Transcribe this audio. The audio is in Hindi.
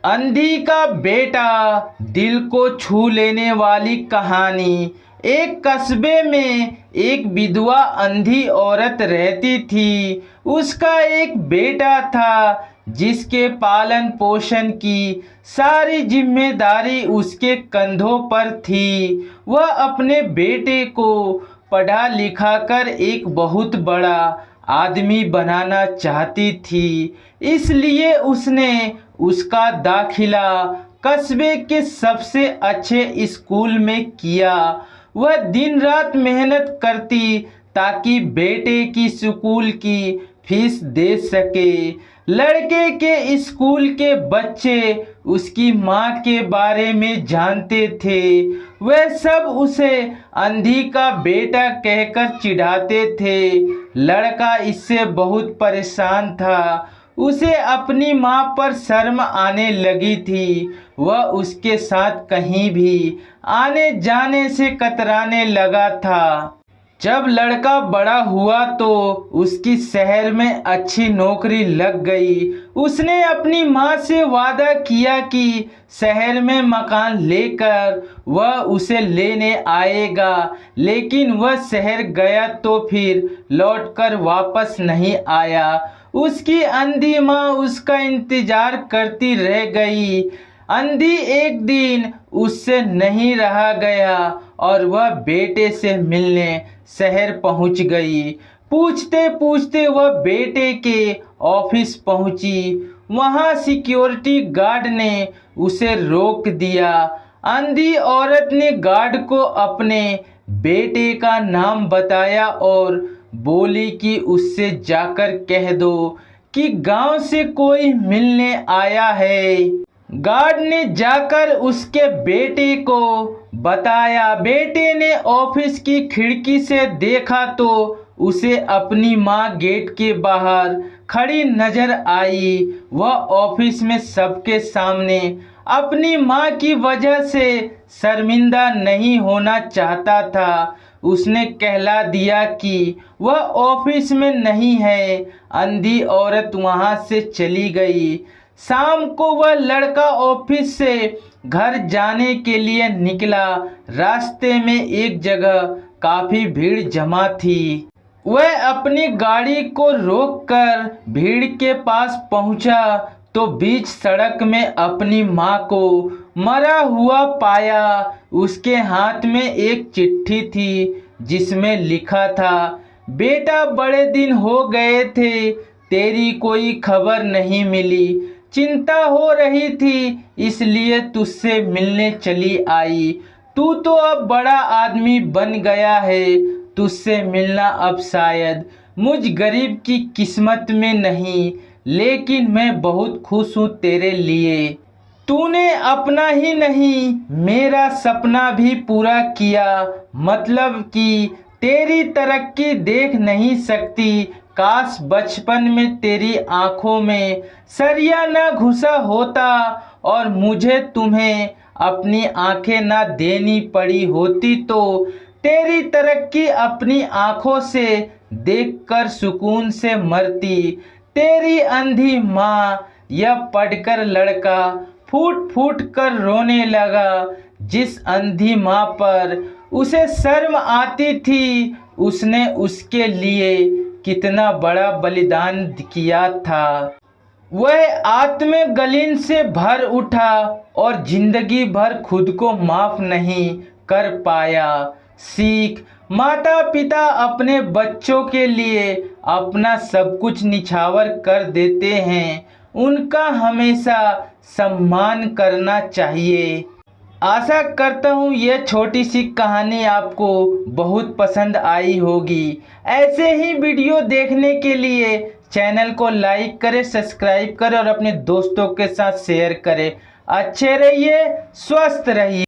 अंधी का बेटा, दिल को छू लेने वाली कहानी। एक कस्बे में एक विधवा अंधी औरत रहती थी। उसका एक बेटा था जिसके पालन पोषण की सारी जिम्मेदारी उसके कंधों पर थी। वह अपने बेटे को पढ़ा लिखा कर एक बहुत बड़ा आदमी बनाना चाहती थी। इसलिए उसने उसका दाखिला कस्बे के सबसे अच्छे स्कूल में किया। वह दिन रात मेहनत करती ताकि बेटे की स्कूल की फीस दे सके। लड़के के स्कूल के बच्चे उसकी माँ के बारे में जानते थे। वह सब उसे अंधी का बेटा कहकर चिढ़ाते थे। लड़का इससे बहुत परेशान था। उसे अपनी माँ पर शर्म आने लगी थी। वह उसके साथ कहीं भी आने जाने से कतराने लगा था। जब लड़का बड़ा हुआ तो उसकी शहर में अच्छी नौकरी लग गई। उसने अपनी माँ से वादा किया कि शहर में मकान लेकर वह उसे लेने आएगा। लेकिन वह शहर गया तो फिर लौटकर वापस नहीं आया। उसकी अंधी माँ उसका इंतजार करती रह गई। अंधी एक दिन उससे नहीं रहा गया और वह बेटे से मिलने शहर पहुंच गई। पूछते पूछते वह बेटे के ऑफिस पहुंची। वहां सिक्योरिटी गार्ड ने उसे रोक दिया। अंधी औरत ने गार्ड को अपने बेटे का नाम बताया और बोली कि उससे जाकर कह दो कि गांव से कोई मिलने आया है। गार्ड ने जाकर उसके बेटे को बताया। बेटे ने ऑफिस की खिड़की से देखा तो उसे अपनी माँ गेट के बाहर खड़ी नजर आई। वह ऑफिस में सबके सामने अपनी माँ की वजह से शर्मिंदा नहीं होना चाहता था। उसने कहला दिया कि वह ऑफिस में नहीं है। अंधी औरत वहां से चली गई। शाम को वह लड़का ऑफिस से घर जाने के लिए निकला। रास्ते में एक जगह काफी भीड़ जमा थी। वह अपनी गाड़ी को रोककर भीड़ के पास पहुंचा तो बीच सड़क में अपनी माँ को मरा हुआ पाया। उसके हाथ में एक चिट्ठी थी जिसमें लिखा था, बेटा बड़े दिन हो गए थे, तेरी कोई खबर नहीं मिली। चिंता हो रही थी इसलिए तुझसे मिलने चली आई। तू तो अब बड़ा आदमी बन गया है। तुझसे मिलना अब शायद मुझ गरीब की किस्मत में नहीं, लेकिन मैं बहुत खुश हूँ तेरे लिए। तूने अपना ही नहीं मेरा सपना भी पूरा किया। मतलब कि तेरी तरक्की देख नहीं सकती। काश बचपन में तेरी आंखों में सरिया न घुसा होता और मुझे तुम्हें अपनी आंखें ना देनी पड़ी होती तो तेरी तरक्की अपनी आंखों से देखकर सुकून से मरती। तेरी अंधी माँ। यह पढ़कर लड़का फूट फूट कर रोने लगा। जिस अंधी माँ पर उसे शर्म आती थी उसने उसके लिए कितना बड़ा बलिदान किया था। वह आत्मग्लानि से भर उठा और जिंदगी भर खुद को माफ नहीं कर पाया। सीख, माता पिता अपने बच्चों के लिए अपना सब कुछ निछावर कर देते हैं। उनका हमेशा सम्मान करना चाहिए। आशा करता हूँ यह छोटी सी कहानी आपको बहुत पसंद आई होगी। ऐसे ही वीडियो देखने के लिए चैनल को लाइक करें, सब्सक्राइब करें और अपने दोस्तों के साथ शेयर करें। अच्छे रहिए, स्वस्थ रहिए।